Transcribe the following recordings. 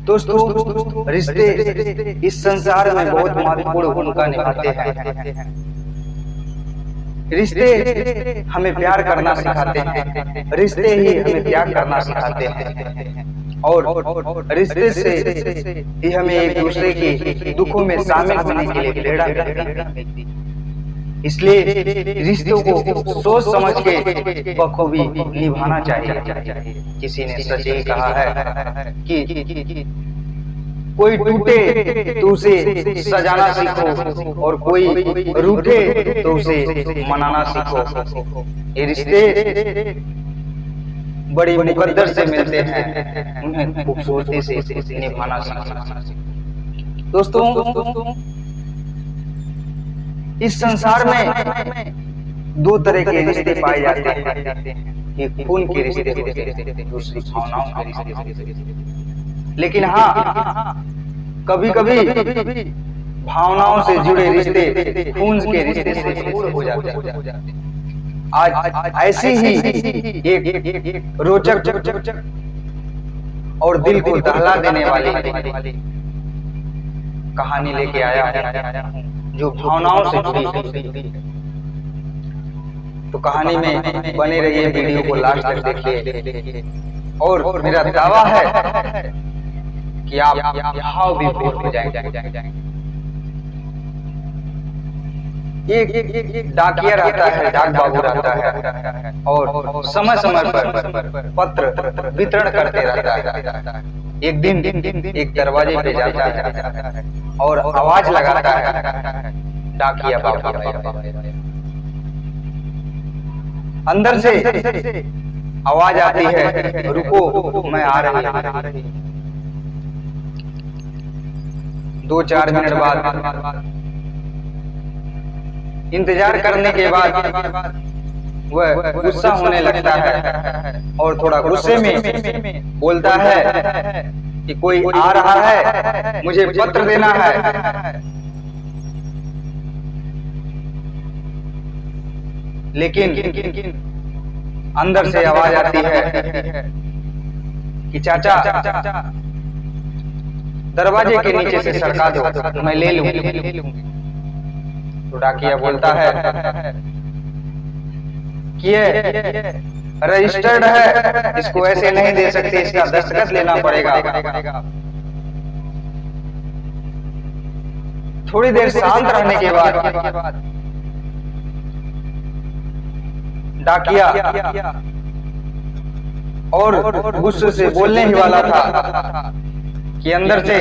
दोस्तों, रिश्ते इस संसार में बहुत महत्वपूर्ण भूमिका निभाते हैं। रिश्ते हमें प्यार करना सिखाते हैं, रिश्ते ही हमें त्याग करना सिखाते हैं और रिश्ते से ही हमें एक दूसरे की दुखों में शामिल होने के लिए प्रेरणा मिलती है। इसलिए रिश्तों को सोच समझ के बखूबी निभाना चाहिए। किसी ने सच ही कहा है कि कोई टूटे तो उसे सजाना सीखो और कोई रूठे तो उसे मनाना सीखो। ये रिश्ते बड़ी मुकद्दर से मिलते हैं, उन्हें खूबसूरती से निभाना सीखो। दोस्तों, इस संसार में दो तरह के रिश्ते पाए जाते हैं, एक खून के रिश्ते होते हैं, दूसरी भावनाओं के रिश्ते। लेकिन हाँ, कभी कभी भावनाओं से जुड़े रिश्ते खून के रिश्ते से दूर हो जाते हैं। आज ऐसी ही एक रोचक और दिल को दहला देने वाली कहानी लेके आया हूँ जो भावनाओं से जुड़ी है। तो कहानी में बने रहिए, वीडियो को लास्ट तक देखिए और मेरा दावा है कि आप भाव भी हो जाएंगे। एक डाकिया रहता है, डाक बाबू रहता है और समय समय पर पत्र वितरण करते रहता है। एक दिन एक दरवाजे पे जाता है और आवाज लगाता है, डाकिया बाबू। अंदर से आवाज आती है, रुको मैं आ रही। 2-4 मिनट बाद इंतजार करने के बाद वह गुस्सा होने लगता है और थोड़ा गुस्से में बोलता है कि कोई आ रहा है, मुझे पत्र देना है। लेकिन अंदर से आवाज आती है कि चाचा दरवाजे के नीचे से सरका दो, मैं ले लूंगी। तो डाकिया बोलता है कि ये रजिस्टर्ड है, इसको ऐसे नहीं दे सकते, इसका दस्तखत लेना पड़ेगा। थोड़ी देर शांत रहने के बाद डाकिया और गुस्से से बोलने ही वाला था कि अंदर से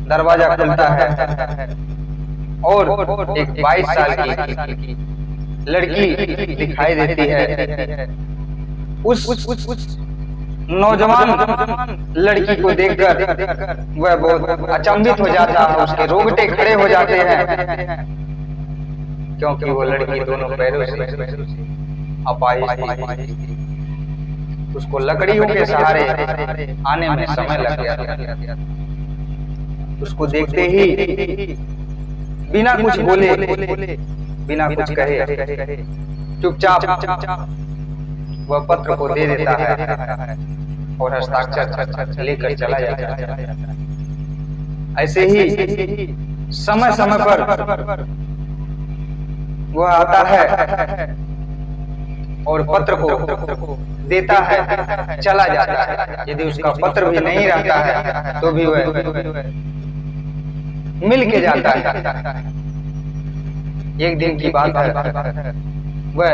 दरवाजा खुलता है और एक 22 साल की लड़की दिखाई देती है। उस नौजवान लड़की को देखकर वह बहुत अचंभित हो जाता है, उसके रोंगटे खड़े हो जाते हैं क्योंकि वो लड़की दोनों पैरों से अपाहिज थी। उसको लकड़ियों के सहारे आने में समय लग गया। उसको देखते ही बिना कुछ बोले, बिना कुछ कहे चुपचाप वह पत्र को दे देता है और हस्ताक्षर लेकर चला जाता है। ऐसे ही समय समय पर वह आता है और पत्र को देता है, चला जाता है। यदि उसका पत्र भी नहीं रहता है तो भी वह मिल के जाता है। एक दिन की बात है, वह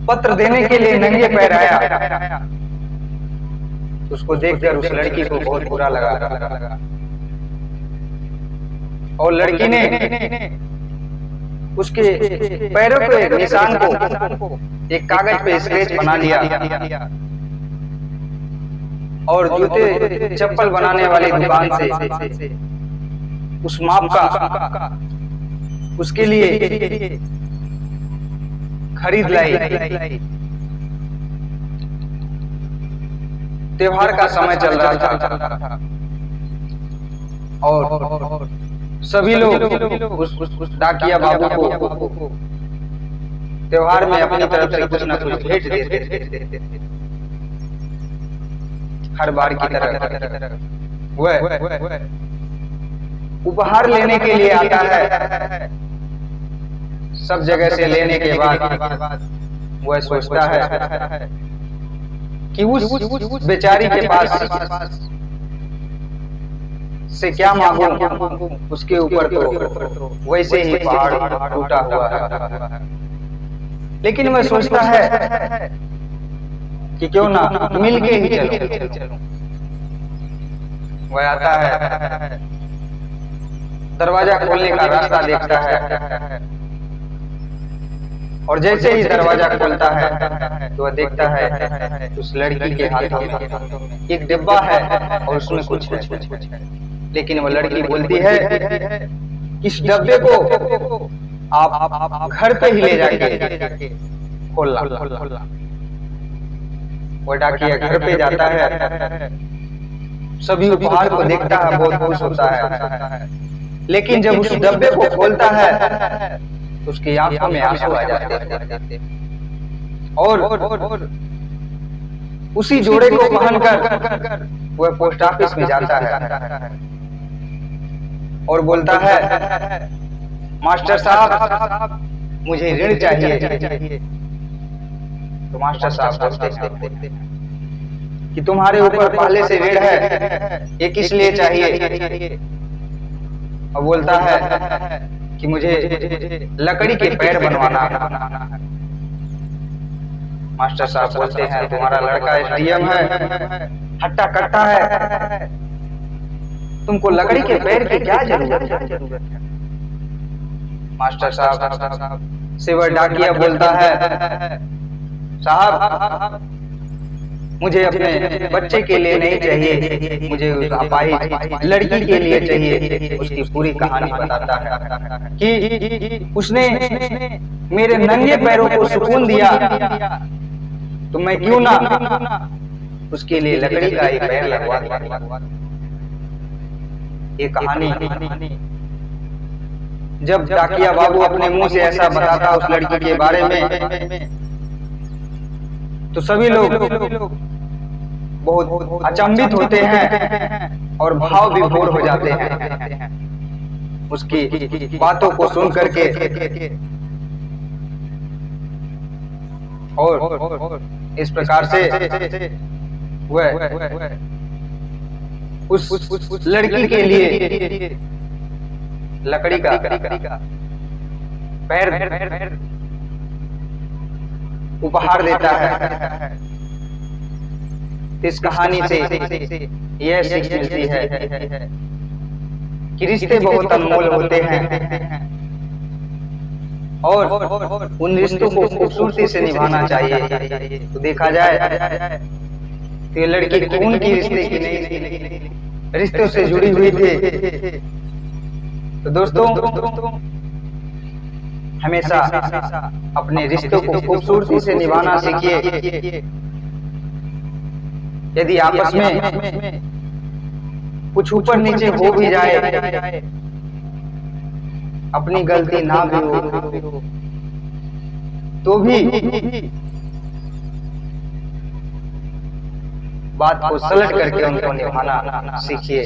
पत्र देने के लिए नंगे पैर आया। उसको देखकर उस लड़की को बहुत बुरा लगा और लड़की ने उसके पैरों के निशान को एक कागज पे स्केच बना लिया और जूते चप्पल बनाने वाली दुकान से उस माप का उसके लिए खरीद लाई। त्योहार का समय चल रहा था और सभी लोग उस डाकिया बाबू को त्योहार में अपनी तरफ से कुछ न कुछ भेंट देते थे। हर बार की तरह वह उपहार लेने के लिए आता है। सब जगह से लेने के बाद वह सोचता है कि उस बेचारी के पास से क्या मांगूं, उसके ऊपर तो वैसे ही पहाड़ टूटा हुआ है। लेकिन वह सोचता है कि क्यों ना मिल के ही चलूं। वह आता है, दरवाजा खोलने का रास्ता देखता है, और जैसे ही दरवाजा खोलता है तो वह देखता है उस लड़की के हाथों में एक डिब्बा है और उसमें कुछ है। लेकिन वो लड़की बोलती है इस डब्बे को आप घर पे ही ले जाके खोलना। वो डाकिया घर पे जाता है, सभी उपहार को देखता है, बहुत खुश होता है। लेकिन जब उस डब्बे को खोलता है तो उसकी आंखों में आंसू आ जाते हैं, और उसी जोड़े को पहनकर वह पोस्ट ऑफिस में जाता है और बोलता है मास्टर साहब मुझे ऋण चाहिए। तो मास्टर साहब बोलते हैं कि तुम्हारे ऊपर पहले से ऋण है, ये किस लिए चाहिए? और बोलता है कि मुझे लकड़ी के पैर बनवाना है। मास्टर साहब बोलते हैं तुम्हारा लड़का एसडीएम है, हट्टा कट्टा है, तुमको लकड़ी के पैर की क्या जरूरत है? मास्टर साहब से वह डाकिया बोलता है साहब मुझे अपने बच्चे के लिए नहीं चाहिए, मुझे उस अपाहिज लड़की के लिए चाहिए। उसकी पूरी कहानी बताता है कि उसने मेरे नंगे पैरों को सुकून दिया, तो मैं क्यों ना उसके लिए लकड़ी का एक पैर लगवा। ये कहानी जब डाकिया बाबू अपने मुंह से ऐसा बताता उस लड़की के बारे में, तो सभी लोग बहुत अचंभित होते हैं और भाव विभोर हो जाते हैं उसकी बातों को सुन करके। और इस प्रकार से वह उस लड़की के लिए लकड़ी का पैर उपहार देता है। इस कहानी से यह सीख मिलती है कि रिश्ते बहुत अनमोल होते हैं और उन रिश्तों को खूबसूरती से निभाना चाहिए। तो देखा जाए तो ये लड़की खून की रिश्ते की नहीं थी, रिश्तों से जुड़ी हुई थी। तो दोस्तों हमेशा अपने रिश्तों को खूबसूरती से निभाना सीखिए। यदि आपस में कुछ ऊपर नीचे हो भी जाए, अपनी गलती ना भी हो तो भी बात को सलट करके उनको निभाना सीखिए।